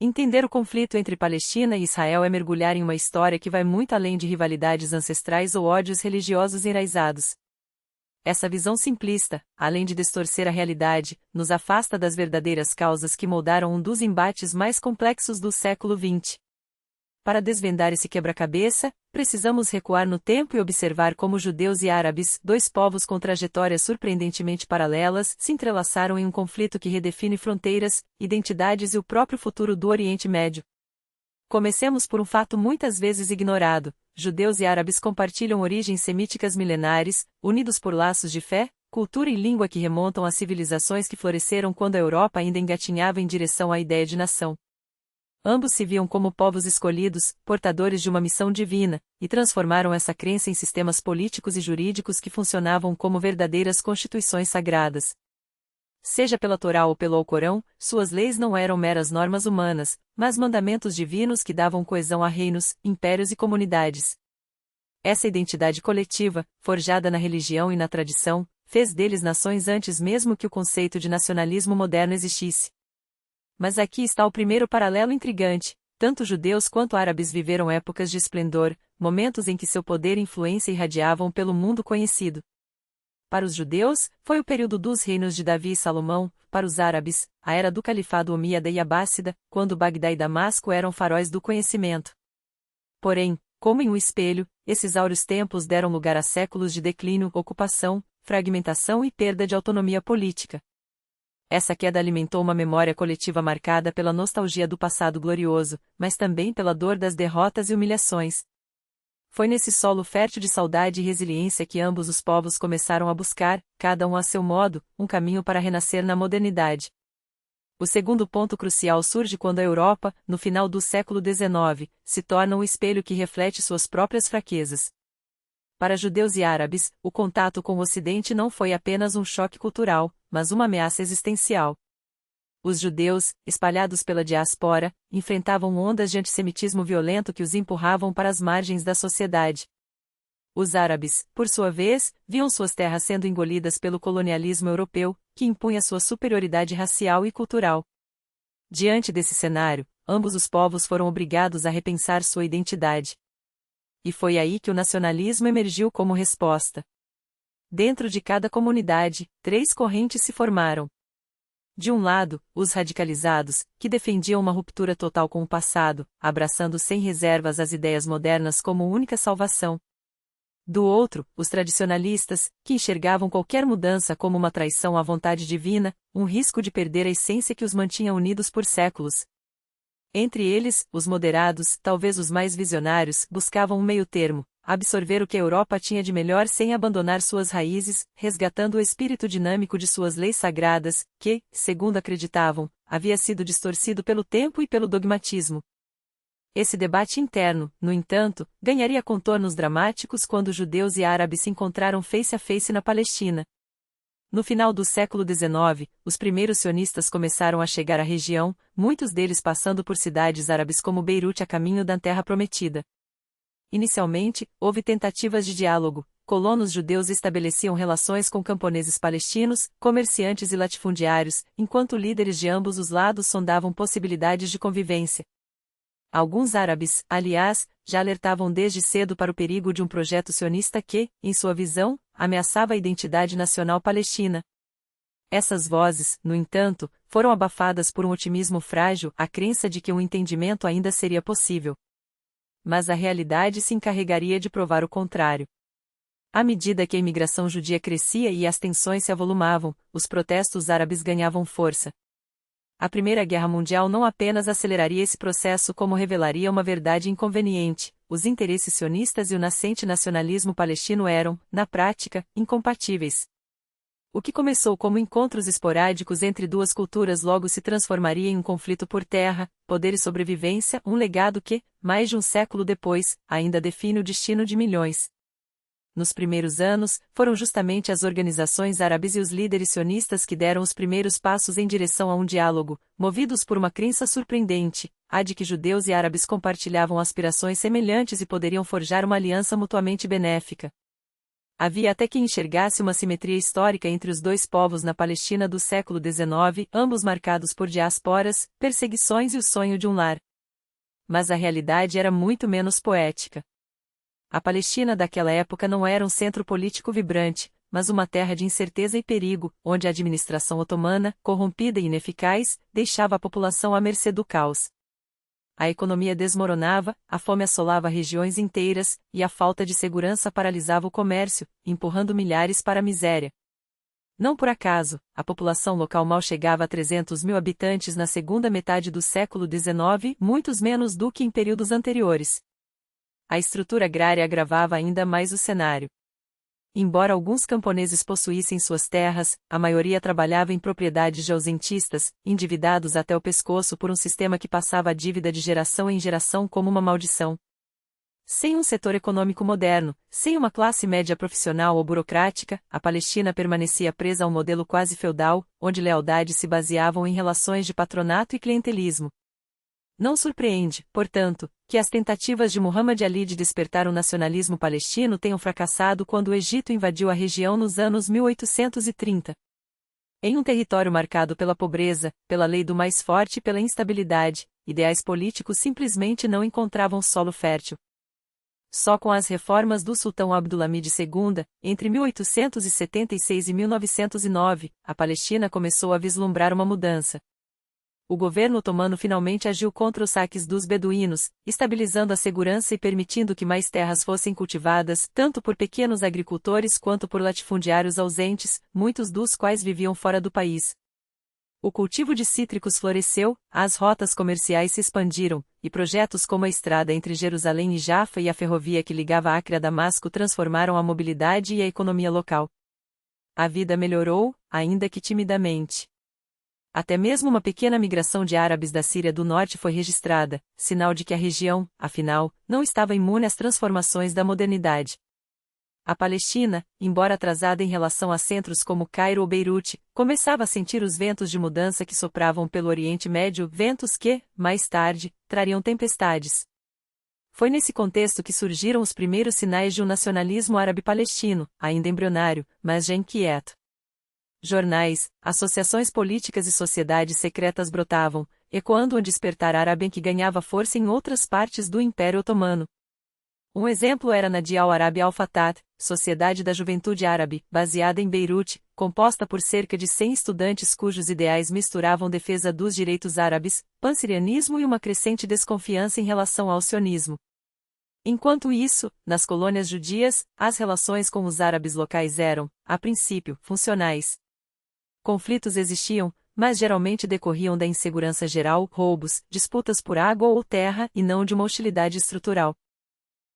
Entender o conflito entre Palestina e Israel é mergulhar em uma história que vai muito além de rivalidades ancestrais ou ódios religiosos enraizados. Essa visão simplista, além de distorcer a realidade, nos afasta das verdadeiras causas que moldaram um dos embates mais complexos do século XX. Para desvendar esse quebra-cabeça, precisamos recuar no tempo e observar como judeus e árabes, dois povos com trajetórias surpreendentemente paralelas, se entrelaçaram em um conflito que redefine fronteiras, identidades e o próprio futuro do Oriente Médio. Comecemos por um fato muitas vezes ignorado: judeus e árabes compartilham origens semíticas milenares, unidos por laços de fé, cultura e língua que remontam a civilizações que floresceram quando a Europa ainda engatinhava em direção à ideia de nação. Ambos se viam como povos escolhidos, portadores de uma missão divina, e transformaram essa crença em sistemas políticos e jurídicos que funcionavam como verdadeiras constituições sagradas. Seja pela Torá ou pelo Alcorão, suas leis não eram meras normas humanas, mas mandamentos divinos que davam coesão a reinos, impérios e comunidades. Essa identidade coletiva, forjada na religião e na tradição, fez deles nações antes mesmo que o conceito de nacionalismo moderno existisse. Mas aqui está o primeiro paralelo intrigante: tanto judeus quanto árabes viveram épocas de esplendor, momentos em que seu poder e influência irradiavam pelo mundo conhecido. Para os judeus, foi o período dos reinos de Davi e Salomão; para os árabes, a era do califado omíada e abássida, quando Bagdá e Damasco eram faróis do conhecimento. Porém, como em um espelho, esses áureos tempos deram lugar a séculos de declínio, ocupação, fragmentação e perda de autonomia política. Essa queda alimentou uma memória coletiva marcada pela nostalgia do passado glorioso, mas também pela dor das derrotas e humilhações. Foi nesse solo fértil de saudade e resiliência que ambos os povos começaram a buscar, cada um a seu modo, um caminho para renascer na modernidade. O segundo ponto crucial surge quando a Europa, no final do século XIX, se torna um espelho que reflete suas próprias fraquezas. Para judeus e árabes, o contato com o Ocidente não foi apenas um choque cultural, mas uma ameaça existencial. Os judeus, espalhados pela diáspora, enfrentavam ondas de antissemitismo violento que os empurravam para as margens da sociedade. Os árabes, por sua vez, viam suas terras sendo engolidas pelo colonialismo europeu, que impunha sua superioridade racial e cultural. Diante desse cenário, ambos os povos foram obrigados a repensar sua identidade. E foi aí que o nacionalismo emergiu como resposta. Dentro de cada comunidade, três correntes se formaram. De um lado, os radicalizados, que defendiam uma ruptura total com o passado, abraçando sem reservas as ideias modernas como única salvação. Do outro, os tradicionalistas, que enxergavam qualquer mudança como uma traição à vontade divina, um risco de perder a essência que os mantinha unidos por séculos. Entre eles, os moderados, talvez os mais visionários, buscavam um meio-termo: absorver o que a Europa tinha de melhor sem abandonar suas raízes, resgatando o espírito dinâmico de suas leis sagradas, que, segundo acreditavam, havia sido distorcido pelo tempo e pelo dogmatismo. Esse debate interno, no entanto, ganharia contornos dramáticos quando judeus e árabes se encontraram face a face na Palestina. No final do século XIX, os primeiros sionistas começaram a chegar à região, muitos deles passando por cidades árabes como Beirute a caminho da Terra Prometida. Inicialmente, houve tentativas de diálogo. Colonos judeus estabeleciam relações com camponeses palestinos, comerciantes e latifundiários, enquanto líderes de ambos os lados sondavam possibilidades de convivência. Alguns árabes, aliás, já alertavam desde cedo para o perigo de um projeto sionista que, em sua visão, ameaçava a identidade nacional palestina. Essas vozes, no entanto, foram abafadas por um otimismo frágil, a crença de que um entendimento ainda seria possível. Mas a realidade se encarregaria de provar o contrário. À medida que a imigração judia crescia e as tensões se avolumavam, os protestos árabes ganhavam força. A Primeira Guerra Mundial não apenas aceleraria esse processo como revelaria uma verdade inconveniente: os interesses sionistas e o nascente nacionalismo palestino eram, na prática, incompatíveis. O que começou como encontros esporádicos entre duas culturas logo se transformaria em um conflito por terra, poder e sobrevivência, um legado que, mais de um século depois, ainda define o destino de milhões. Nos primeiros anos, foram justamente as organizações árabes e os líderes sionistas que deram os primeiros passos em direção a um diálogo, movidos por uma crença surpreendente, a de que judeus e árabes compartilhavam aspirações semelhantes e poderiam forjar uma aliança mutuamente benéfica. Havia até quem enxergasse uma simetria histórica entre os dois povos na Palestina do século XIX, ambos marcados por diásporas, perseguições e o sonho de um lar. Mas a realidade era muito menos poética. A Palestina daquela época não era um centro político vibrante, mas uma terra de incerteza e perigo, onde a administração otomana, corrompida e ineficaz, deixava a população à mercê do caos. A economia desmoronava, a fome assolava regiões inteiras, e a falta de segurança paralisava o comércio, empurrando milhares para a miséria. Não por acaso, a população local mal chegava a 300 mil habitantes na segunda metade do século XIX, muitos menos do que em períodos anteriores. A estrutura agrária agravava ainda mais o cenário. Embora alguns camponeses possuíssem suas terras, a maioria trabalhava em propriedades de ausentistas, endividados até o pescoço por um sistema que passava a dívida de geração em geração como uma maldição. Sem um setor econômico moderno, sem uma classe média profissional ou burocrática, a Palestina permanecia presa a um modelo quase feudal, onde lealdades se baseavam em relações de patronato e clientelismo. Não surpreende, portanto, que as tentativas de Muhammad Ali de despertar o nacionalismo palestino tenham fracassado quando o Egito invadiu a região nos anos 1830. Em um território marcado pela pobreza, pela lei do mais forte e pela instabilidade, ideais políticos simplesmente não encontravam solo fértil. Só com as reformas do sultão Abdulhamid II, entre 1876 e 1909, a Palestina começou a vislumbrar uma mudança. O governo otomano finalmente agiu contra os saques dos beduínos, estabilizando a segurança e permitindo que mais terras fossem cultivadas, tanto por pequenos agricultores quanto por latifundiários ausentes, muitos dos quais viviam fora do país. O cultivo de cítricos floresceu, as rotas comerciais se expandiram, e projetos como a estrada entre Jerusalém e Jaffa e a ferrovia que ligava Acre a Damasco transformaram a mobilidade e a economia local. A vida melhorou, ainda que timidamente. Até mesmo uma pequena migração de árabes da Síria do Norte foi registrada, sinal de que a região, afinal, não estava imune às transformações da modernidade. A Palestina, embora atrasada em relação a centros como Cairo ou Beirute, começava a sentir os ventos de mudança que sopravam pelo Oriente Médio, ventos que, mais tarde, trariam tempestades. Foi nesse contexto que surgiram os primeiros sinais de um nacionalismo árabe-palestino, ainda embrionário, mas já inquieto. Jornais, associações políticas e sociedades secretas brotavam, ecoando um despertar árabe que ganhava força em outras partes do Império Otomano. Um exemplo era na Dial Arabi Al-Fatah, Sociedade da Juventude Árabe, baseada em Beirute, composta por cerca de 100 estudantes cujos ideais misturavam defesa dos direitos árabes, pansirianismo e uma crescente desconfiança em relação ao sionismo. Enquanto isso, nas colônias judias, as relações com os árabes locais eram, a princípio, funcionais. Conflitos existiam, mas geralmente decorriam da insegurança geral, roubos, disputas por água ou terra e não de uma hostilidade estrutural.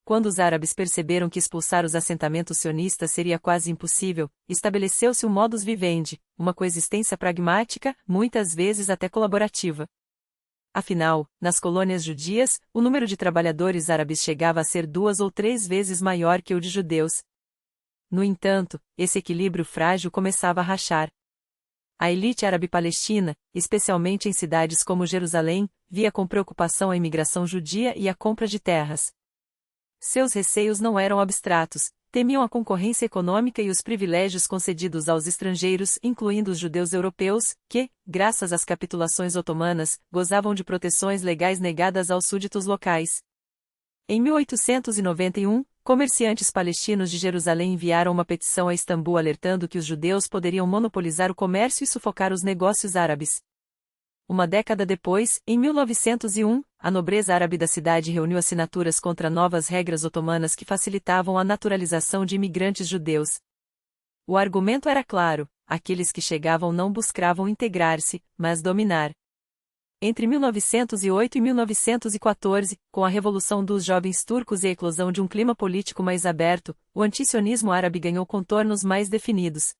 Quando os árabes perceberam que expulsar os assentamentos sionistas seria quase impossível, estabeleceu-se o modus vivendi, uma coexistência pragmática, muitas vezes até colaborativa. Afinal, nas colônias judias, o número de trabalhadores árabes chegava a ser 2 ou 3 vezes maior que o de judeus. No entanto, esse equilíbrio frágil começava a rachar. A elite árabe palestina, especialmente em cidades como Jerusalém, via com preocupação a imigração judia e a compra de terras. Seus receios não eram abstratos, temiam a concorrência econômica e os privilégios concedidos aos estrangeiros, incluindo os judeus europeus, que, graças às capitulações otomanas, gozavam de proteções legais negadas aos súditos locais. Em 1891, comerciantes palestinos de Jerusalém enviaram uma petição a Istambul alertando que os judeus poderiam monopolizar o comércio e sufocar os negócios árabes. Uma década depois, em 1901, a nobreza árabe da cidade reuniu assinaturas contra novas regras otomanas que facilitavam a naturalização de imigrantes judeus. O argumento era claro: aqueles que chegavam não buscavam integrar-se, mas dominar. Entre 1908 e 1914, com a Revolução dos Jovens Turcos e a eclosão de um clima político mais aberto, o antisionismo árabe ganhou contornos mais definidos.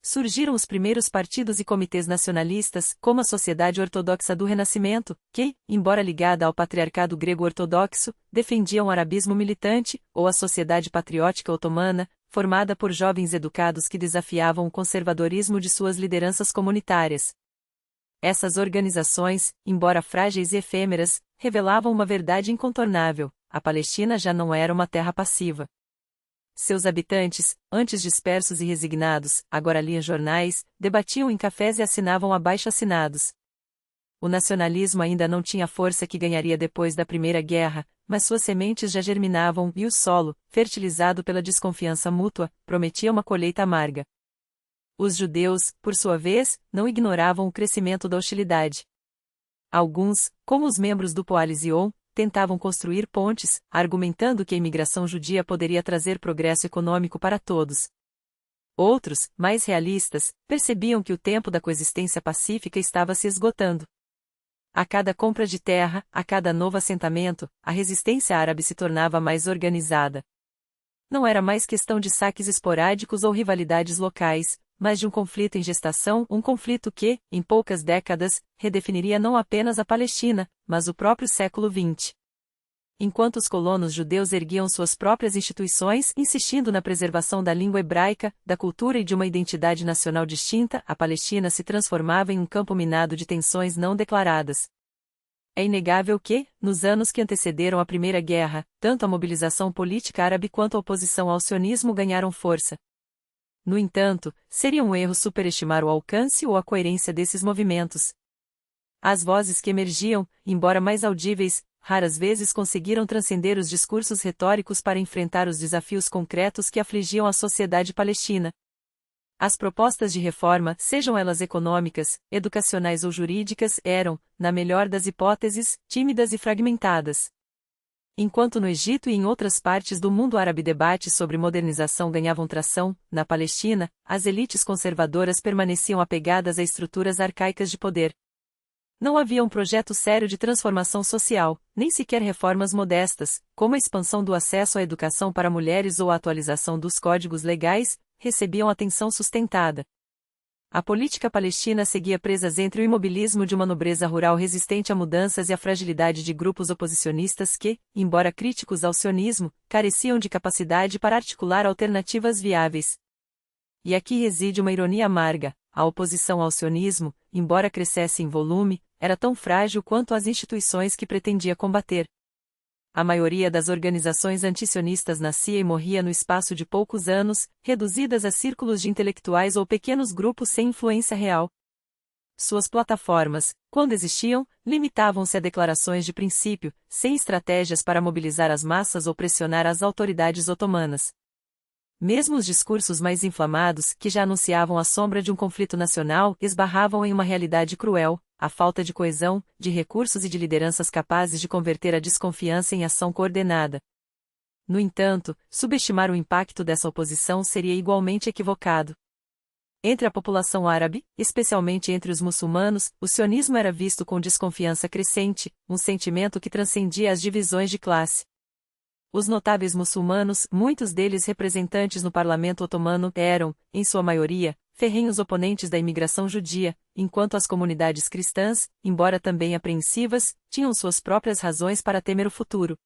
Surgiram os primeiros partidos e comitês nacionalistas, como a Sociedade Ortodoxa do Renascimento, que, embora ligada ao patriarcado grego-ortodoxo, defendiam o arabismo militante, ou a Sociedade Patriótica Otomana, formada por jovens educados que desafiavam o conservadorismo de suas lideranças comunitárias. Essas organizações, embora frágeis e efêmeras, revelavam uma verdade incontornável: a Palestina já não era uma terra passiva. Seus habitantes, antes dispersos e resignados, agora liam jornais, debatiam em cafés e assinavam abaixo-assinados. O nacionalismo ainda não tinha a força que ganharia depois da Primeira Guerra, mas suas sementes já germinavam e o solo, fertilizado pela desconfiança mútua, prometia uma colheita amarga. Os judeus, por sua vez, não ignoravam o crescimento da hostilidade. Alguns, como os membros do Poale Zion, tentavam construir pontes, argumentando que a imigração judia poderia trazer progresso econômico para todos. Outros, mais realistas, percebiam que o tempo da coexistência pacífica estava se esgotando. A cada compra de terra, a cada novo assentamento, a resistência árabe se tornava mais organizada. Não era mais questão de saques esporádicos ou rivalidades locais, mas de um conflito em gestação, um conflito que, em poucas décadas, redefiniria não apenas a Palestina, mas o próprio século XX. Enquanto os colonos judeus erguiam suas próprias instituições, insistindo na preservação da língua hebraica, da cultura e de uma identidade nacional distinta, a Palestina se transformava em um campo minado de tensões não declaradas. É inegável que, nos anos que antecederam a Primeira Guerra, tanto a mobilização política árabe quanto a oposição ao sionismo ganharam força. No entanto, seria um erro superestimar o alcance ou a coerência desses movimentos. As vozes que emergiam, embora mais audíveis, raras vezes conseguiram transcender os discursos retóricos para enfrentar os desafios concretos que afligiam a sociedade palestina. As propostas de reforma, sejam elas econômicas, educacionais ou jurídicas, eram, na melhor das hipóteses, tímidas e fragmentadas. Enquanto no Egito e em outras partes do mundo árabe debates sobre modernização ganhavam tração, na Palestina, as elites conservadoras permaneciam apegadas a estruturas arcaicas de poder. Não havia um projeto sério de transformação social, nem sequer reformas modestas, como a expansão do acesso à educação para mulheres ou a atualização dos códigos legais, recebiam atenção sustentada. A política palestina seguia presas entre o imobilismo de uma nobreza rural resistente a mudanças e a fragilidade de grupos oposicionistas que, embora críticos ao sionismo, careciam de capacidade para articular alternativas viáveis. E aqui reside uma ironia amarga: a oposição ao sionismo, embora crescesse em volume, era tão frágil quanto as instituições que pretendia combater. A maioria das organizações antisionistas nascia e morria no espaço de poucos anos, reduzidas a círculos de intelectuais ou pequenos grupos sem influência real. Suas plataformas, quando existiam, limitavam-se a declarações de princípio, sem estratégias para mobilizar as massas ou pressionar as autoridades otomanas. Mesmo os discursos mais inflamados, que já anunciavam a sombra de um conflito nacional, esbarravam em uma realidade cruel: a falta de coesão, de recursos e de lideranças capazes de converter a desconfiança em ação coordenada. No entanto, subestimar o impacto dessa oposição seria igualmente equivocado. Entre a população árabe, especialmente entre os muçulmanos, o sionismo era visto com desconfiança crescente, um sentimento que transcendia as divisões de classe. Os notáveis muçulmanos, muitos deles representantes no parlamento otomano, eram, em sua maioria, ferrenhos oponentes da imigração judia, enquanto as comunidades cristãs, embora também apreensivas, tinham suas próprias razões para temer o futuro.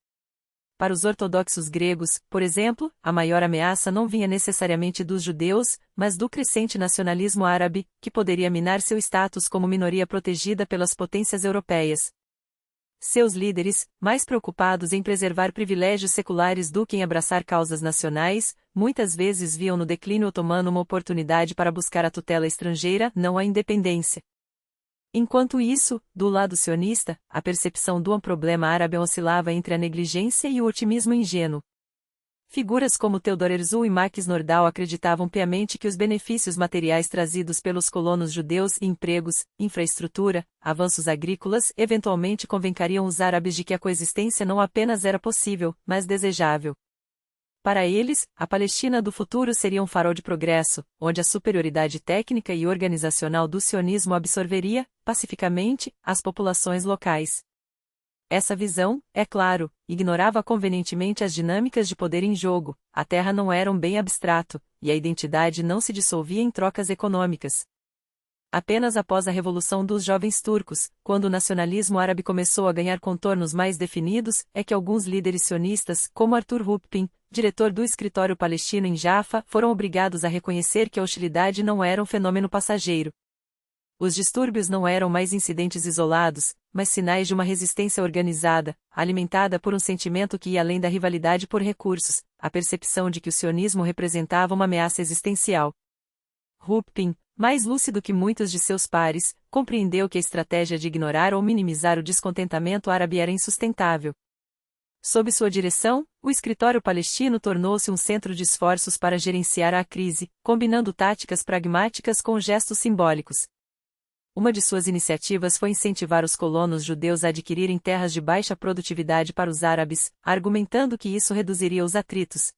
Para os ortodoxos gregos, por exemplo, a maior ameaça não vinha necessariamente dos judeus, mas do crescente nacionalismo árabe, que poderia minar seu status como minoria protegida pelas potências europeias. Seus líderes, mais preocupados em preservar privilégios seculares do que em abraçar causas nacionais, muitas vezes viam no declínio otomano uma oportunidade para buscar a tutela estrangeira, não a independência. Enquanto isso, do lado sionista, a percepção do problema árabe oscilava entre a negligência e o otimismo ingênuo. Figuras como Theodor Herzl e Max Nordau acreditavam piamente que os benefícios materiais trazidos pelos colonos judeus, empregos, infraestrutura, avanços agrícolas, eventualmente convencariam os árabes de que a coexistência não apenas era possível, mas desejável. Para eles, a Palestina do futuro seria um farol de progresso, onde a superioridade técnica e organizacional do sionismo absorveria, pacificamente, as populações locais. Essa visão, é claro, ignorava convenientemente as dinâmicas de poder em jogo. A terra não era um bem abstrato, e a identidade não se dissolvia em trocas econômicas. Apenas após a Revolução dos Jovens Turcos, quando o nacionalismo árabe começou a ganhar contornos mais definidos, é que alguns líderes sionistas, como Arthur Rupin, diretor do escritório palestino em Jaffa, foram obrigados a reconhecer que a hostilidade não era um fenômeno passageiro. Os distúrbios não eram mais incidentes isolados, mas sinais de uma resistência organizada, alimentada por um sentimento que ia além da rivalidade por recursos, a percepção de que o sionismo representava uma ameaça existencial. Rupin, mais lúcido que muitos de seus pares, compreendeu que a estratégia de ignorar ou minimizar o descontentamento árabe era insustentável. Sob sua direção, o escritório palestino tornou-se um centro de esforços para gerenciar a crise, combinando táticas pragmáticas com gestos simbólicos. Uma de suas iniciativas foi incentivar os colonos judeus a adquirirem terras de baixa produtividade para os árabes, argumentando que isso reduziria os atritos.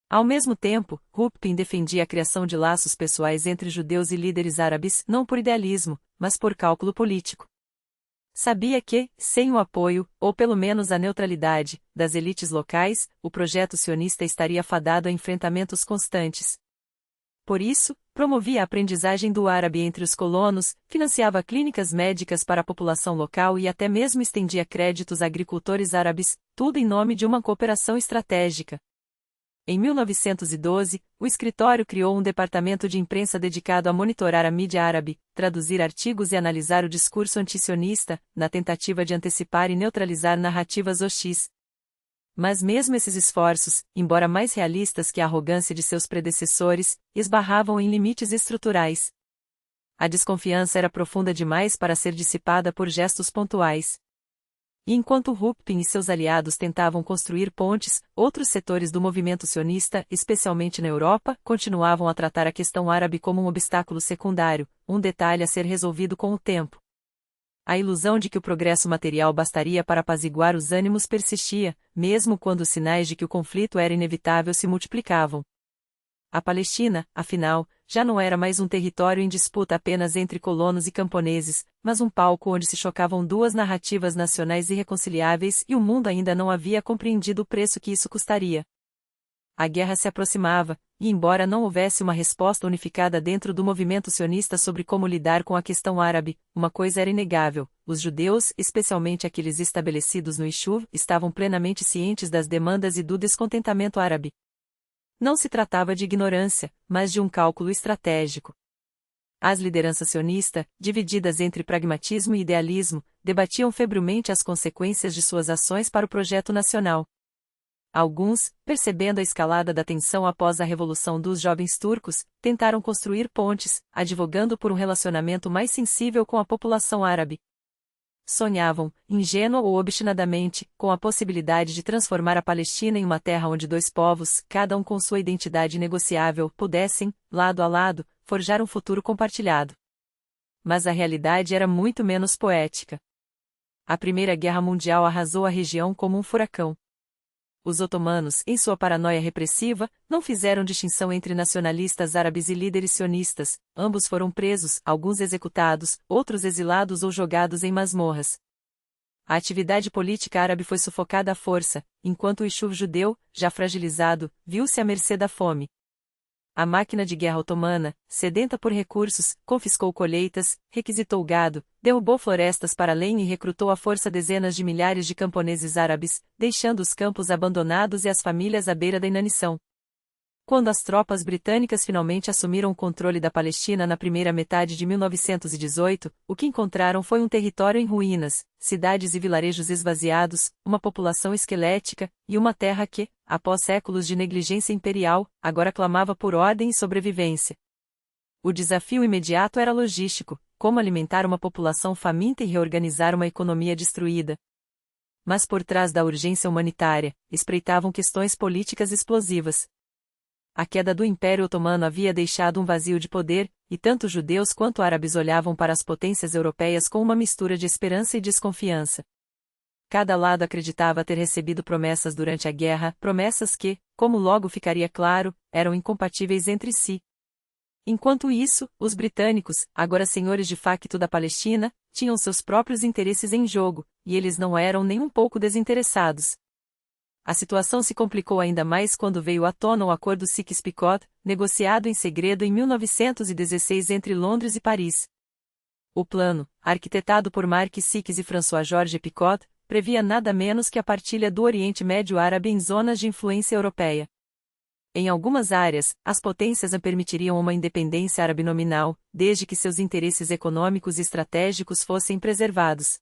Ao mesmo tempo, Rupin defendia a criação de laços pessoais entre judeus e líderes árabes não por idealismo, mas por cálculo político. Sabia que, sem o apoio, ou pelo menos a neutralidade, das elites locais, o projeto sionista estaria fadado a enfrentamentos constantes. Por isso, promovia a aprendizagem do árabe entre os colonos, financiava clínicas médicas para a população local e até mesmo estendia créditos a agricultores árabes, tudo em nome de uma cooperação estratégica. Em 1912, o escritório criou um departamento de imprensa dedicado a monitorar a mídia árabe, traduzir artigos e analisar o discurso antisionista, na tentativa de antecipar e neutralizar narrativas hostis. Mas mesmo esses esforços, embora mais realistas que a arrogância de seus predecessores, esbarravam em limites estruturais. A desconfiança era profunda demais para ser dissipada por gestos pontuais. E enquanto Rupin e seus aliados tentavam construir pontes, outros setores do movimento sionista, especialmente na Europa, continuavam a tratar a questão árabe como um obstáculo secundário, um detalhe a ser resolvido com o tempo. A ilusão de que o progresso material bastaria para apaziguar os ânimos persistia, mesmo quando os sinais de que o conflito era inevitável se multiplicavam. A Palestina, afinal, já não era mais um território em disputa apenas entre colonos e camponeses, mas um palco onde se chocavam duas narrativas nacionais irreconciliáveis e o mundo ainda não havia compreendido o preço que isso custaria. A guerra se aproximava, e embora não houvesse uma resposta unificada dentro do movimento sionista sobre como lidar com a questão árabe, uma coisa era inegável: os judeus, especialmente aqueles estabelecidos no Ishuv, estavam plenamente cientes das demandas e do descontentamento árabe. Não se tratava de ignorância, mas de um cálculo estratégico. As lideranças sionistas, divididas entre pragmatismo e idealismo, debatiam febrilmente as consequências de suas ações para o projeto nacional. Alguns, percebendo a escalada da tensão após a Revolução dos Jovens Turcos, tentaram construir pontes, advogando por um relacionamento mais sensível com a população árabe. Sonhavam, ingênua ou obstinadamente, com a possibilidade de transformar a Palestina em uma terra onde dois povos, cada um com sua identidade negociável, pudessem, lado a lado, forjar um futuro compartilhado. Mas a realidade era muito menos poética. A Primeira Guerra Mundial arrasou a região como um furacão. Os otomanos, em sua paranoia repressiva, não fizeram distinção entre nacionalistas árabes e líderes sionistas. Ambos foram presos, alguns executados, outros exilados ou jogados em masmorras. A atividade política árabe foi sufocada à força, enquanto o Ishuv judeu, já fragilizado, viu-se à mercê da fome. A máquina de guerra otomana, sedenta por recursos, confiscou colheitas, requisitou gado, derrubou florestas para lenha e recrutou à força dezenas de milhares de camponeses árabes, deixando os campos abandonados e as famílias à beira da inanição. Quando as tropas britânicas finalmente assumiram o controle da Palestina na primeira metade de 1918, o que encontraram foi um território em ruínas, cidades e vilarejos esvaziados, uma população esquelética, e uma terra que, após séculos de negligência imperial, agora clamava por ordem e sobrevivência. O desafio imediato era logístico: como alimentar uma população faminta e reorganizar uma economia destruída. Mas por trás da urgência humanitária, espreitavam questões políticas explosivas. A queda do Império Otomano havia deixado um vazio de poder, e tanto judeus quanto árabes olhavam para as potências europeias com uma mistura de esperança e desconfiança. Cada lado acreditava ter recebido promessas durante a guerra, promessas que, como logo ficaria claro, eram incompatíveis entre si. Enquanto isso, os britânicos, agora senhores de facto da Palestina, tinham seus próprios interesses em jogo, e eles não eram nem um pouco desinteressados. A situação se complicou ainda mais quando veio à tona o Acordo Sykes-Picot, negociado em segredo em 1916 entre Londres e Paris. O plano, arquitetado por Mark Sykes e François-Georges Picot, previa nada menos que a partilha do Oriente Médio Árabe em zonas de influência europeia. Em algumas áreas, as potências permitiriam uma independência árabe nominal, desde que seus interesses econômicos e estratégicos fossem preservados.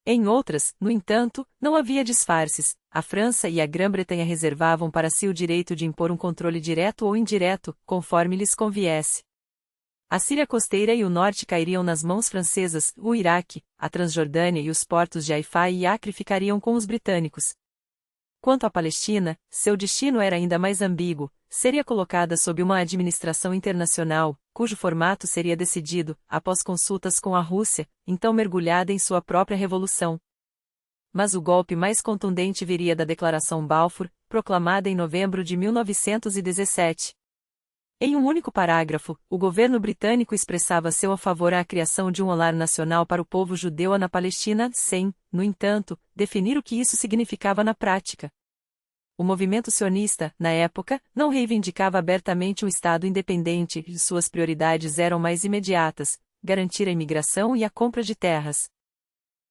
Em outras, no entanto, não havia disfarces. A França e a Grã-Bretanha reservavam para si o direito de impor um controle direto ou indireto, conforme lhes conviesse. A Síria costeira e o norte cairiam nas mãos francesas, o Iraque, a Transjordânia e os portos de Haifa e Acre ficariam com os britânicos. Quanto à Palestina, seu destino era ainda mais ambíguo, seria colocada sob uma administração internacional, cujo formato seria decidido, após consultas com a Rússia, então mergulhada em sua própria revolução. Mas o golpe mais contundente viria da Declaração Balfour, proclamada em novembro de 1917. Em um único parágrafo, o governo britânico expressava seu a favor à criação de um lar nacional para o povo judeu na Palestina, sem, no entanto, definir o que isso significava na prática. O movimento sionista, na época, não reivindicava abertamente um Estado independente e suas prioridades eram mais imediatas: garantir a imigração e a compra de terras.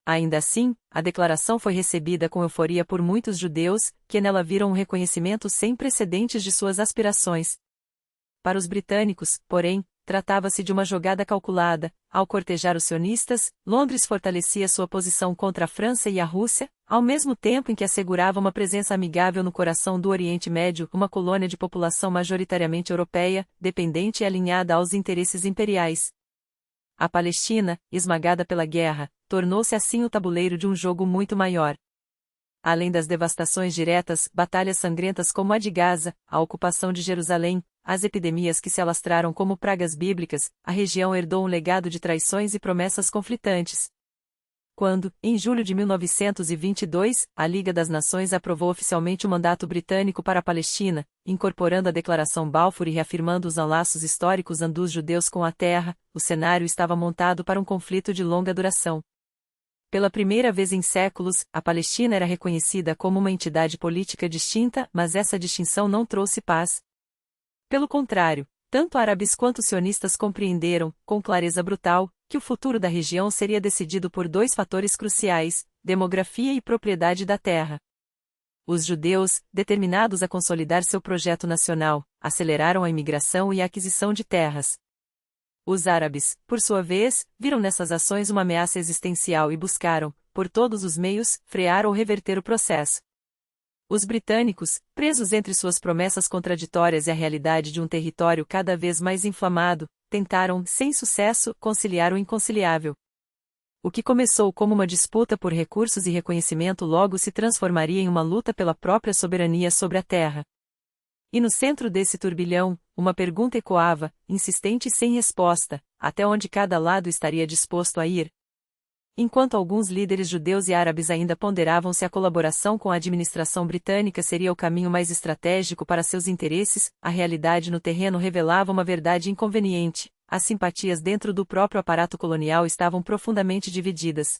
Ainda assim, a declaração foi recebida com euforia por muitos judeus, que nela viram um reconhecimento sem precedentes de suas aspirações. Para os britânicos, porém, tratava-se de uma jogada calculada. Ao cortejar os sionistas, Londres fortalecia sua posição contra a França e a Rússia, ao mesmo tempo em que assegurava uma presença amigável no coração do Oriente Médio, uma colônia de população majoritariamente europeia, dependente e alinhada aos interesses imperiais. A Palestina, esmagada pela guerra, tornou-se assim o tabuleiro de um jogo muito maior. Além das devastações diretas, batalhas sangrentas como a de Gaza, a ocupação de Jerusalém, as epidemias que se alastraram como pragas bíblicas, a região herdou um legado de traições e promessas conflitantes. Quando, em julho de 1922, a Liga das Nações aprovou oficialmente o mandato britânico para a Palestina, incorporando a Declaração Balfour e reafirmando os laços históricos dos judeus com a terra, o cenário estava montado para um conflito de longa duração. Pela primeira vez em séculos, a Palestina era reconhecida como uma entidade política distinta, mas essa distinção não trouxe paz. Pelo contrário, tanto árabes quanto sionistas compreenderam, com clareza brutal, que o futuro da região seria decidido por dois fatores cruciais: demografia e propriedade da terra. Os judeus, determinados a consolidar seu projeto nacional, aceleraram a imigração e a aquisição de terras. Os árabes, por sua vez, viram nessas ações uma ameaça existencial e buscaram, por todos os meios, frear ou reverter o processo. Os britânicos, presos entre suas promessas contraditórias e a realidade de um território cada vez mais inflamado, tentaram, sem sucesso, conciliar o inconciliável. O que começou como uma disputa por recursos e reconhecimento logo se transformaria em uma luta pela própria soberania sobre a terra. E no centro desse turbilhão, uma pergunta ecoava, insistente e sem resposta: até onde cada lado estaria disposto a ir? Enquanto alguns líderes judeus e árabes ainda ponderavam se a colaboração com a administração britânica seria o caminho mais estratégico para seus interesses, a realidade no terreno revelava uma verdade inconveniente: as simpatias dentro do próprio aparato colonial estavam profundamente divididas.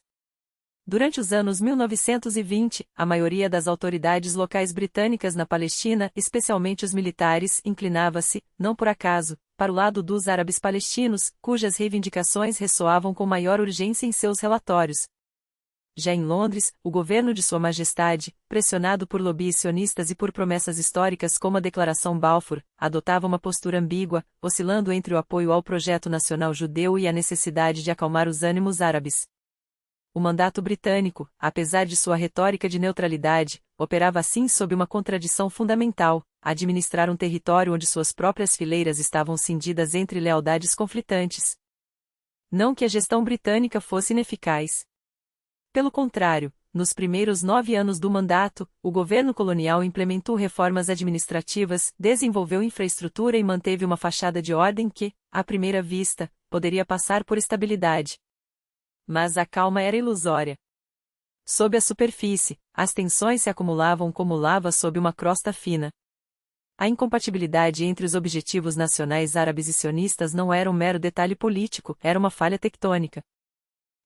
Durante os anos 1920, a maioria das autoridades locais britânicas na Palestina, especialmente os militares, inclinava-se, não por acaso, para o lado dos árabes palestinos, cujas reivindicações ressoavam com maior urgência em seus relatórios. Já em Londres, o governo de Sua Majestade, pressionado por lobbies sionistas e por promessas históricas como a Declaração Balfour, adotava uma postura ambígua, oscilando entre o apoio ao projeto nacional judeu e a necessidade de acalmar os ânimos árabes. O mandato britânico, apesar de sua retórica de neutralidade, operava assim sob uma contradição fundamental: administrar um território onde suas próprias fileiras estavam cindidas entre lealdades conflitantes. Não que a gestão britânica fosse ineficaz. Pelo contrário, nos primeiros 9 anos do mandato, o governo colonial implementou reformas administrativas, desenvolveu infraestrutura e manteve uma fachada de ordem que, à primeira vista, poderia passar por estabilidade. Mas a calma era ilusória. Sob a superfície, as tensões se acumulavam como lava sob uma crosta fina. A incompatibilidade entre os objetivos nacionais árabes e sionistas não era um mero detalhe político, era uma falha tectônica.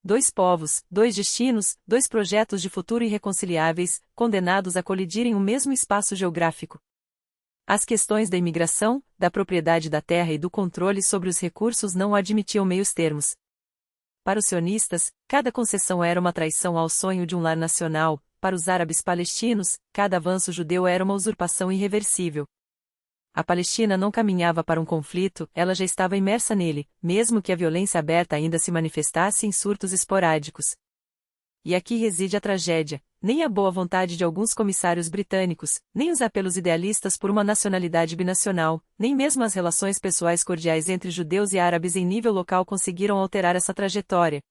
Dois povos, dois destinos, dois projetos de futuro irreconciliáveis, condenados a colidir em um mesmo espaço geográfico. As questões da imigração, da propriedade da terra e do controle sobre os recursos não admitiam meios termos. Para os sionistas, cada concessão era uma traição ao sonho de um lar nacional; para os árabes palestinos, cada avanço judeu era uma usurpação irreversível. A Palestina não caminhava para um conflito, ela já estava imersa nele, mesmo que a violência aberta ainda se manifestasse em surtos esporádicos. E aqui reside a tragédia: nem a boa vontade de alguns comissários britânicos, nem os apelos idealistas por uma nacionalidade binacional, nem mesmo as relações pessoais cordiais entre judeus e árabes em nível local conseguiram alterar essa trajetória.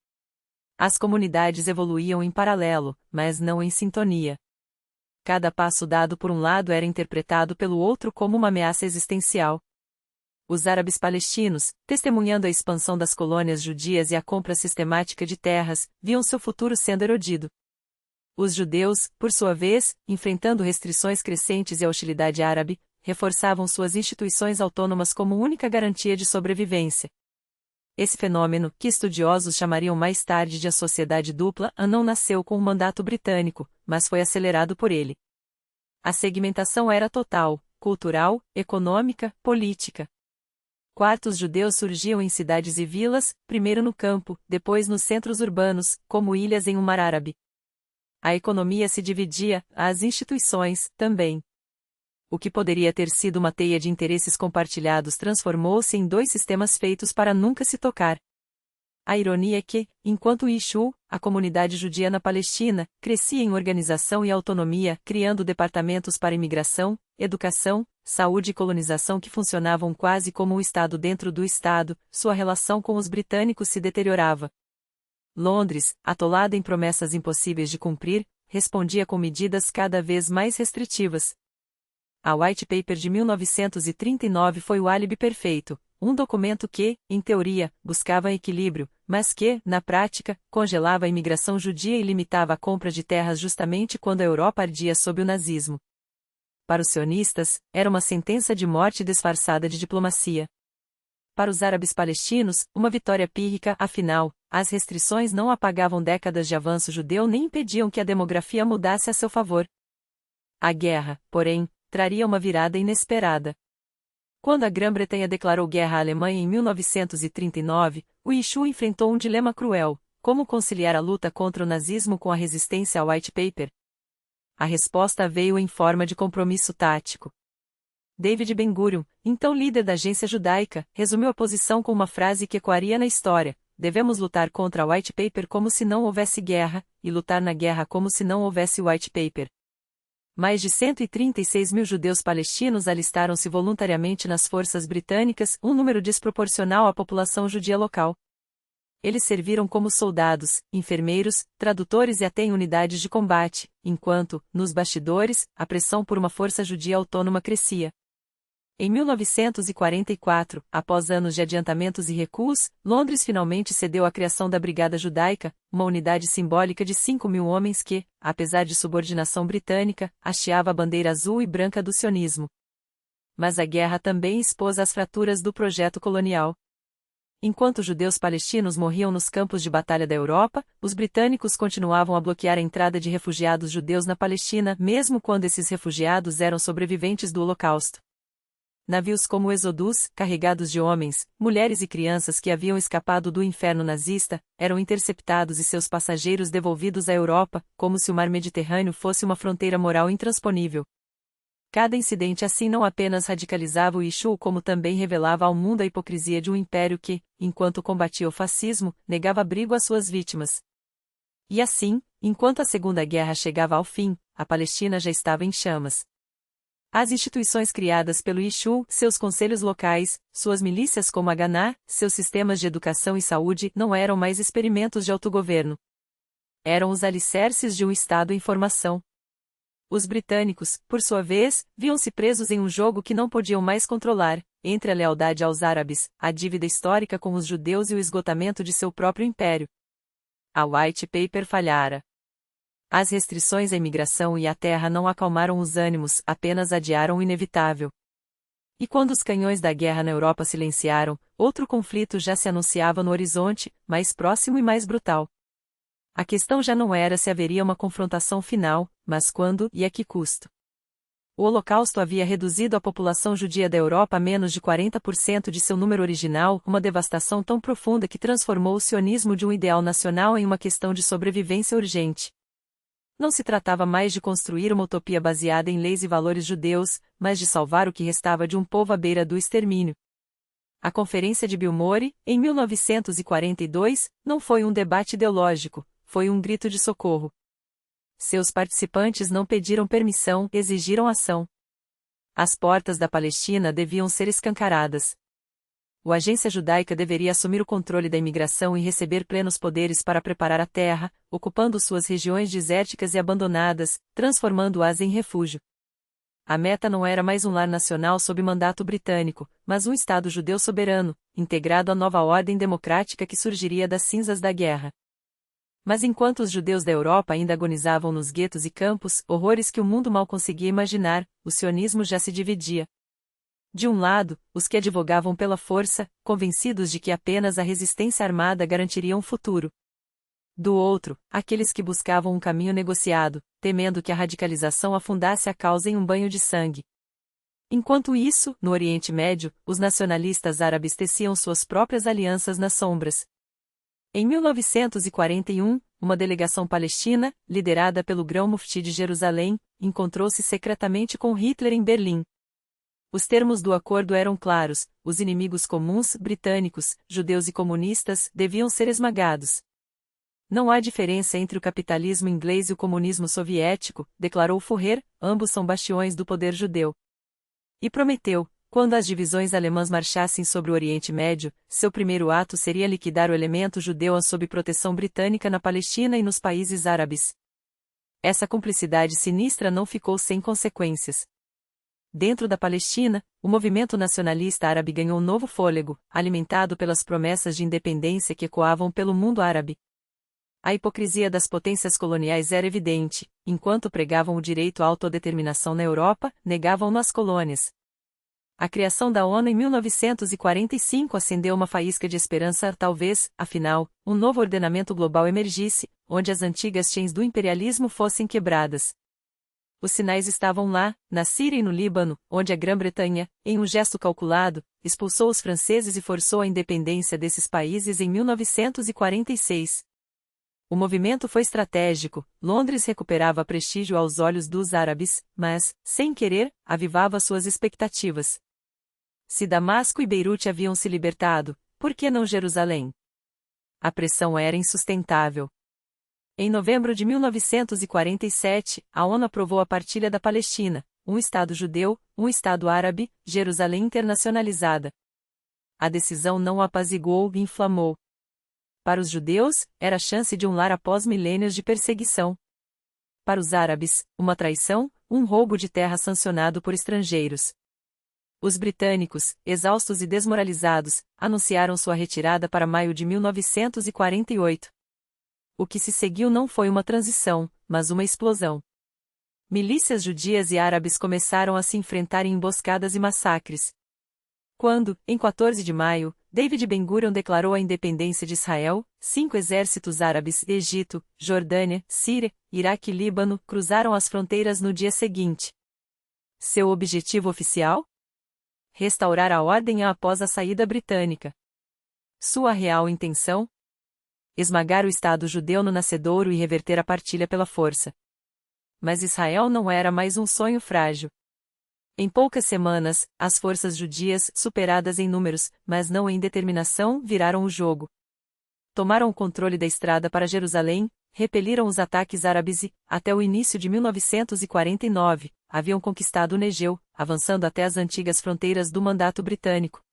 As comunidades evoluíam em paralelo, mas não em sintonia. Cada passo dado por um lado era interpretado pelo outro como uma ameaça existencial. Os árabes palestinos, testemunhando a expansão das colônias judias e a compra sistemática de terras, viam seu futuro sendo erodido. Os judeus, por sua vez, enfrentando restrições crescentes e a hostilidade árabe, reforçavam suas instituições autônomas como única garantia de sobrevivência. Esse fenômeno, que estudiosos chamariam mais tarde de a sociedade dupla, não nasceu com o mandato britânico, mas foi acelerado por ele. A segmentação era total, cultural, econômica, política. Quartos judeus surgiam em cidades e vilas, primeiro no campo, depois nos centros urbanos, como ilhas em um mar árabe. A economia se dividia, as instituições, também. O que poderia ter sido uma teia de interesses compartilhados transformou-se em dois sistemas feitos para nunca se tocar. A ironia é que, enquanto Yishuv, a comunidade judia na Palestina, crescia em organização e autonomia, criando departamentos para imigração, educação, saúde e colonização que funcionavam quase como um Estado dentro do Estado, sua relação com os britânicos se deteriorava. Londres, atolada em promessas impossíveis de cumprir, respondia com medidas cada vez mais restritivas. A White Paper de 1939 foi o álibi perfeito, um documento que, em teoria, buscava equilíbrio, mas que, na prática, congelava a imigração judia e limitava a compra de terras justamente quando a Europa ardia sob o nazismo. Para os sionistas, era uma sentença de morte disfarçada de diplomacia. Para os árabes palestinos, uma vitória pírrica, afinal, as restrições não apagavam décadas de avanço judeu nem impediam que a demografia mudasse a seu favor. A guerra, porém, traria uma virada inesperada. Quando a Grã-Bretanha declarou guerra à Alemanha em 1939, o Yishuv enfrentou um dilema cruel: como conciliar a luta contra o nazismo com a resistência ao White Paper? A resposta veio em forma de compromisso tático. David Ben-Gurion, então líder da agência judaica, resumiu a posição com uma frase que ecoaria na história: devemos lutar contra a White Paper como se não houvesse guerra, e lutar na guerra como se não houvesse White Paper. Mais de 136 mil judeus palestinos alistaram-se voluntariamente nas forças britânicas, um número desproporcional à população judia local. Eles serviram como soldados, enfermeiros, tradutores e até em unidades de combate, enquanto, nos bastidores, a pressão por uma força judia autônoma crescia. Em 1944, após anos de adiantamentos e recuos, Londres finalmente cedeu à criação da Brigada Judaica, uma unidade simbólica de 5.000 homens que, apesar de subordinação britânica, hasteava a bandeira azul e branca do sionismo. Mas a guerra também expôs as fraturas do projeto colonial. Enquanto judeus palestinos morriam nos campos de batalha da Europa, os britânicos continuavam a bloquear a entrada de refugiados judeus na Palestina, mesmo quando esses refugiados eram sobreviventes do Holocausto. Navios como o Exodus, carregados de homens, mulheres e crianças que haviam escapado do inferno nazista, eram interceptados e seus passageiros devolvidos à Europa, como se o mar Mediterrâneo fosse uma fronteira moral intransponível. Cada incidente assim não apenas radicalizava o Yishuv como também revelava ao mundo a hipocrisia de um império que, enquanto combatia o fascismo, negava abrigo às suas vítimas. E assim, enquanto a Segunda Guerra chegava ao fim, a Palestina já estava em chamas. As instituições criadas pelo Yishuv, seus conselhos locais, suas milícias como a Haganah, seus sistemas de educação e saúde não eram mais experimentos de autogoverno. Eram os alicerces de um Estado em formação. Os britânicos, por sua vez, viam-se presos em um jogo que não podiam mais controlar, entre a lealdade aos árabes, a dívida histórica com os judeus e o esgotamento de seu próprio império. A White Paper falhara. As restrições à imigração e à terra não acalmaram os ânimos, apenas adiaram o inevitável. E quando os canhões da guerra na Europa silenciaram, outro conflito já se anunciava no horizonte, mais próximo e mais brutal. A questão já não era se haveria uma confrontação final, mas quando e a que custo. O Holocausto havia reduzido a população judia da Europa a menos de 40% de seu número original, uma devastação tão profunda que transformou o sionismo de um ideal nacional em uma questão de sobrevivência urgente. Não se tratava mais de construir uma utopia baseada em leis e valores judeus, mas de salvar o que restava de um povo à beira do extermínio. A Conferência de Bilmory, em 1942, não foi um debate ideológico, foi um grito de socorro. Seus participantes não pediram permissão, exigiram ação. As portas da Palestina deviam ser escancaradas. A agência judaica deveria assumir o controle da imigração e receber plenos poderes para preparar a terra, ocupando suas regiões desérticas e abandonadas, transformando-as em refúgio. A meta não era mais um lar nacional sob mandato britânico, mas um Estado judeu soberano, integrado à nova ordem democrática que surgiria das cinzas da guerra. Mas enquanto os judeus da Europa ainda agonizavam nos guetos e campos, horrores que o mundo mal conseguia imaginar, o sionismo já se dividia. De um lado, os que advogavam pela força, convencidos de que apenas a resistência armada garantiria um futuro. Do outro, aqueles que buscavam um caminho negociado, temendo que a radicalização afundasse a causa em um banho de sangue. Enquanto isso, no Oriente Médio, os nacionalistas árabes teciam suas próprias alianças nas sombras. Em 1941, uma delegação palestina, liderada pelo Grão-Mufti de Jerusalém, encontrou-se secretamente com Hitler em Berlim. Os termos do acordo eram claros: os inimigos comuns, britânicos, judeus e comunistas, deviam ser esmagados. Não há diferença entre o capitalismo inglês e o comunismo soviético, declarou Fourier, ambos são bastiões do poder judeu. E prometeu, quando as divisões alemãs marchassem sobre o Oriente Médio, seu primeiro ato seria liquidar o elemento judeu sob proteção britânica na Palestina e nos países árabes. Essa cumplicidade sinistra não ficou sem consequências. Dentro da Palestina, o movimento nacionalista árabe ganhou um novo fôlego, alimentado pelas promessas de independência que ecoavam pelo mundo árabe. A hipocrisia das potências coloniais era evidente: enquanto pregavam o direito à autodeterminação na Europa, negavam-no às colônias. A criação da ONU em 1945 acendeu uma faísca de esperança, talvez, afinal, um novo ordenamento global emergisse, onde as antigas chains do imperialismo fossem quebradas. Os sinais estavam lá, na Síria e no Líbano, onde a Grã-Bretanha, em um gesto calculado, expulsou os franceses e forçou a independência desses países em 1946. O movimento foi estratégico, Londres recuperava prestígio aos olhos dos árabes, mas, sem querer, avivava suas expectativas. Se Damasco e Beirute haviam se libertado, por que não Jerusalém? A pressão era insustentável. Em novembro de 1947, a ONU aprovou a partilha da Palestina, um Estado judeu, um Estado árabe, Jerusalém internacionalizada. A decisão não o apaziguou e inflamou. Para os judeus, era a chance de um lar após milênios de perseguição. Para os árabes, uma traição, um roubo de terra sancionado por estrangeiros. Os britânicos, exaustos e desmoralizados, anunciaram sua retirada para maio de 1948. O que se seguiu não foi uma transição, mas uma explosão. Milícias judias e árabes começaram a se enfrentar em emboscadas e massacres. Quando, em 14 de maio, David Ben-Gurion declarou a independência de Israel, 5 exércitos árabes, Egito, Jordânia, Síria, Iraque e Líbano, cruzaram as fronteiras no dia seguinte. Seu objetivo oficial? Restaurar a ordem após a saída britânica. Sua real intenção? Esmagar o Estado judeu no nascedouro e reverter a partilha pela força. Mas Israel não era mais um sonho frágil. Em poucas semanas, as forças judias, superadas em números, mas não em determinação, viraram o jogo. Tomaram o controle da estrada para Jerusalém, repeliram os ataques árabes e, até o início de 1949, haviam conquistado o Negeu, avançando até as antigas fronteiras do mandato britânico.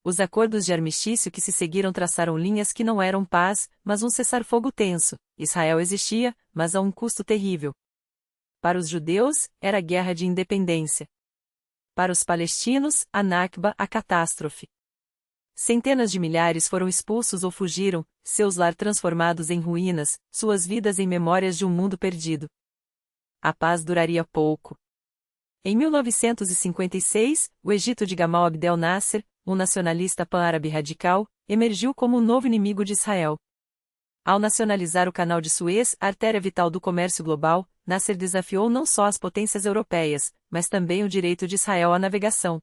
Os acordos de armistício que se seguiram traçaram linhas que não eram paz, mas um cessar-fogo tenso. Israel existia, mas a um custo terrível. Para os judeus, era guerra de independência. Para os palestinos, a Nakba, a catástrofe. Centenas de milhares foram expulsos ou fugiram, seus lar transformados em ruínas, suas vidas em memórias de um mundo perdido. A paz duraria pouco. Em 1956, o Egito de Gamal Abdel Nasser, um nacionalista pan-árabe radical, emergiu como um novo inimigo de Israel. Ao nacionalizar o Canal de Suez, artéria vital do comércio global, Nasser desafiou não só as potências europeias, mas também o direito de Israel à navegação.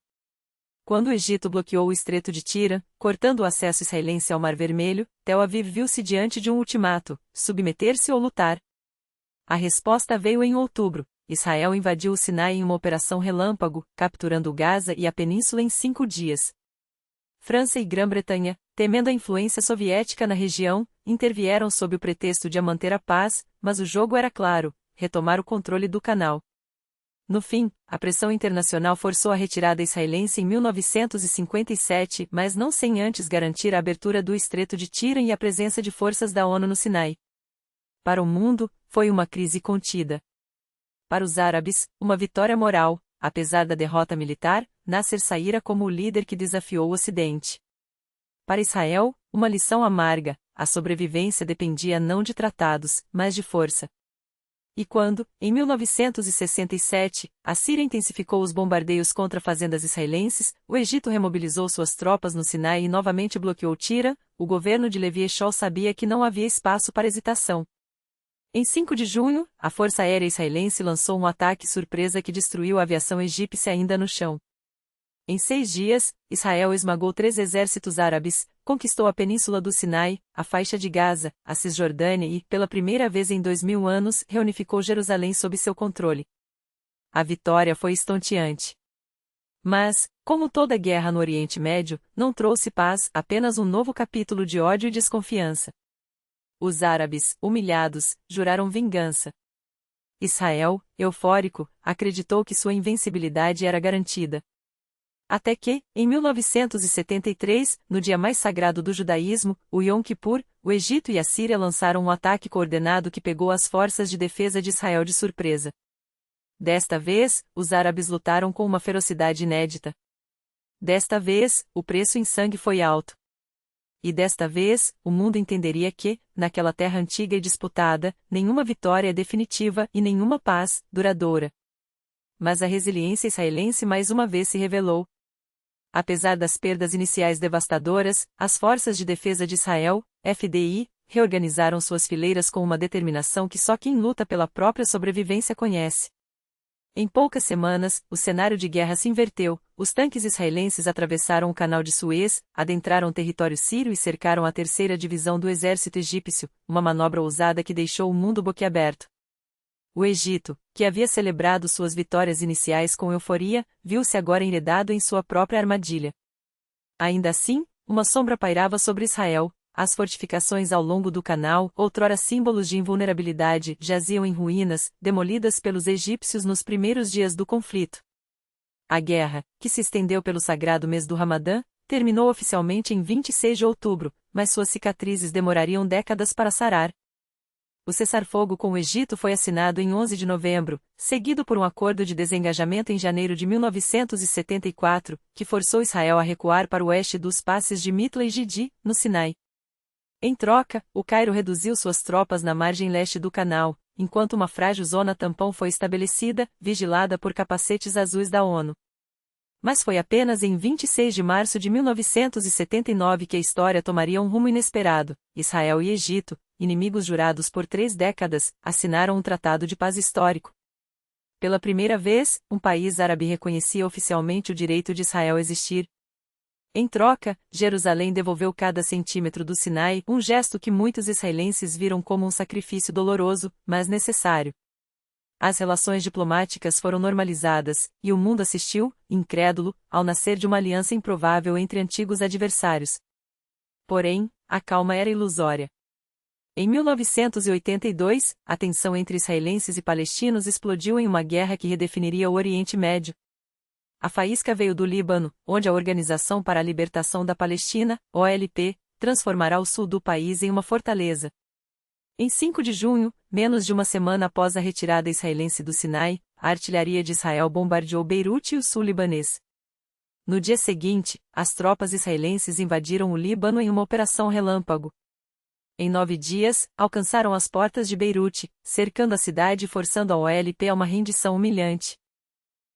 Quando o Egito bloqueou o Estreito de Tira, cortando o acesso israelense ao Mar Vermelho, Tel Aviv viu-se diante de um ultimato: submeter-se ou lutar. A resposta veio em outubro. Israel invadiu o Sinai em uma operação relâmpago, capturando Gaza e a península em 5 dias. França e Grã-Bretanha, temendo a influência soviética na região, intervieram sob o pretexto de manter a paz, mas o jogo era claro: retomar o controle do canal. No fim, a pressão internacional forçou a retirada israelense em 1957, mas não sem antes garantir a abertura do Estreito de Tirã e a presença de forças da ONU no Sinai. Para o mundo, foi uma crise contida. Para os árabes, uma vitória moral. Apesar da derrota militar, Nasser saíra como o líder que desafiou o Ocidente. Para Israel, uma lição amarga: a sobrevivência dependia não de tratados, mas de força. E quando, em 1967, a Síria intensificou os bombardeios contra fazendas israelenses, o Egito remobilizou suas tropas no Sinai e novamente bloqueou Tirã, o governo de Levi Eshol sabia que não havia espaço para hesitação. Em 5 de junho, a Força Aérea Israelense lançou um ataque surpresa que destruiu a aviação egípcia ainda no chão. Em 6 dias, Israel esmagou 3 exércitos árabes, conquistou a península do Sinai, a faixa de Gaza, a Cisjordânia e, pela primeira vez em 2000 anos, reunificou Jerusalém sob seu controle. A vitória foi estonteante. Mas, como toda guerra no Oriente Médio, não trouxe paz, apenas um novo capítulo de ódio e desconfiança. Os árabes, humilhados, juraram vingança. Israel, eufórico, acreditou que sua invencibilidade era garantida. Até que, em 1973, no dia mais sagrado do judaísmo, o Yom Kippur, o Egito e a Síria lançaram um ataque coordenado que pegou as forças de defesa de Israel de surpresa. Desta vez, os árabes lutaram com uma ferocidade inédita. Desta vez, o preço em sangue foi alto. E desta vez, o mundo entenderia que, naquela terra antiga e disputada, nenhuma vitória é definitiva e nenhuma paz, duradoura. Mas a resiliência israelense mais uma vez se revelou. Apesar das perdas iniciais devastadoras, as Forças de Defesa de Israel, FDI, reorganizaram suas fileiras com uma determinação que só quem luta pela própria sobrevivência conhece. Em poucas semanas, o cenário de guerra se inverteu. Os tanques israelenses atravessaram o Canal de Suez, adentraram o território sírio e cercaram a 3ª divisão do exército egípcio, uma manobra ousada que deixou o mundo boquiaberto. O Egito, que havia celebrado suas vitórias iniciais com euforia, viu-se agora enredado em sua própria armadilha. Ainda assim, uma sombra pairava sobre Israel. As fortificações ao longo do canal, outrora símbolos de invulnerabilidade, jaziam em ruínas, demolidas pelos egípcios nos primeiros dias do conflito. A guerra, que se estendeu pelo sagrado mês do Ramadã, terminou oficialmente em 26 de outubro, mas suas cicatrizes demorariam décadas para sarar. O cessar-fogo com o Egito foi assinado em 11 de novembro, seguido por um acordo de desengajamento em janeiro de 1974, que forçou Israel a recuar para o oeste dos passes de Mitla e Gidi, no Sinai. Em troca, o Cairo reduziu suas tropas na margem leste do canal, enquanto uma frágil zona tampão foi estabelecida, vigilada por capacetes azuis da ONU. Mas foi apenas em 26 de março de 1979 que a história tomaria um rumo inesperado. Israel e Egito, inimigos jurados por 3 décadas, assinaram um tratado de paz histórico. Pela primeira vez, um país árabe reconhecia oficialmente o direito de Israel existir. Em troca, Jerusalém devolveu cada centímetro do Sinai, um gesto que muitos israelenses viram como um sacrifício doloroso, mas necessário. As relações diplomáticas foram normalizadas, e o mundo assistiu, incrédulo, ao nascer de uma aliança improvável entre antigos adversários. Porém, a calma era ilusória. Em 1982, a tensão entre israelenses e palestinos explodiu em uma guerra que redefiniria o Oriente Médio. A faísca veio do Líbano, onde a Organização para a Libertação da Palestina, OLP, transformará o sul do país em uma fortaleza. Em 5 de junho, menos de uma semana após a retirada israelense do Sinai, a artilharia de Israel bombardeou Beirute e o sul libanês. No dia seguinte, as tropas israelenses invadiram o Líbano em uma operação relâmpago. Em 9 dias, alcançaram as portas de Beirute, cercando a cidade e forçando a OLP a uma rendição humilhante.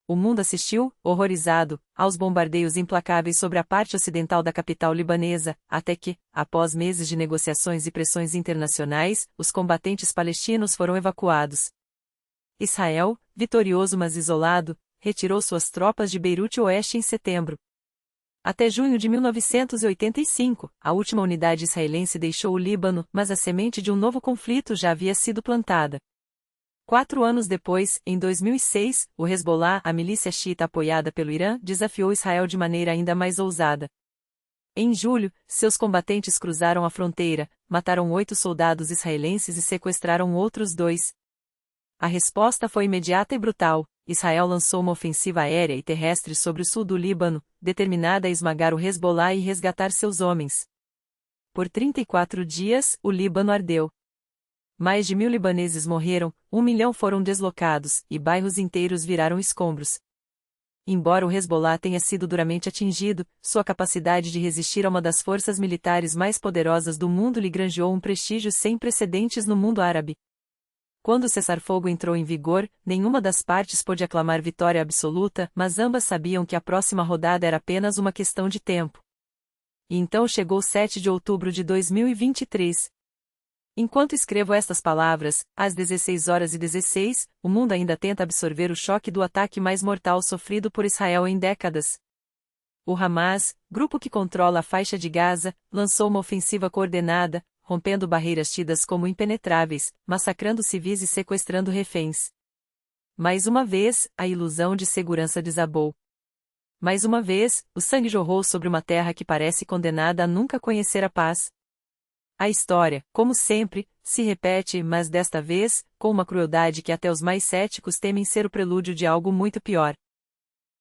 O mundo assistiu, horrorizado, aos bombardeios implacáveis sobre a parte ocidental da capital libanesa, até que, após meses de negociações e pressões internacionais, os combatentes palestinos foram evacuados. Israel, vitorioso mas isolado, retirou suas tropas de Beirute Oeste em setembro. Até junho de 1985, a última unidade israelense deixou o Líbano, mas a semente de um novo conflito já havia sido plantada. 4 anos depois, em 2006, o Hezbollah, a milícia xiita apoiada pelo Irã, desafiou Israel de maneira ainda mais ousada. Em julho, seus combatentes cruzaram a fronteira, mataram 8 soldados israelenses e sequestraram outros 2. A resposta foi imediata e brutal. Israel lançou uma ofensiva aérea e terrestre sobre o sul do Líbano, determinada a esmagar o Hezbollah e resgatar seus homens. Por 34 dias, o Líbano ardeu. Mais de 1.000 libaneses morreram, 1 milhão foram deslocados, e bairros inteiros viraram escombros. Embora o Hezbollah tenha sido duramente atingido, sua capacidade de resistir a uma das forças militares mais poderosas do mundo lhe granjeou um prestígio sem precedentes no mundo árabe. Quando o cessar-fogo entrou em vigor, nenhuma das partes pôde aclamar vitória absoluta, mas ambas sabiam que a próxima rodada era apenas uma questão de tempo. E então chegou 7 de outubro de 2023. Enquanto escrevo estas palavras, às 16h16, o mundo ainda tenta absorver o choque do ataque mais mortal sofrido por Israel em décadas. O Hamas, grupo que controla a faixa de Gaza, lançou uma ofensiva coordenada, rompendo barreiras tidas como impenetráveis, massacrando civis e sequestrando reféns. Mais uma vez, a ilusão de segurança desabou. Mais uma vez, o sangue jorrou sobre uma terra que parece condenada a nunca conhecer a paz. A história, como sempre, se repete, mas desta vez, com uma crueldade que até os mais céticos temem ser o prelúdio de algo muito pior.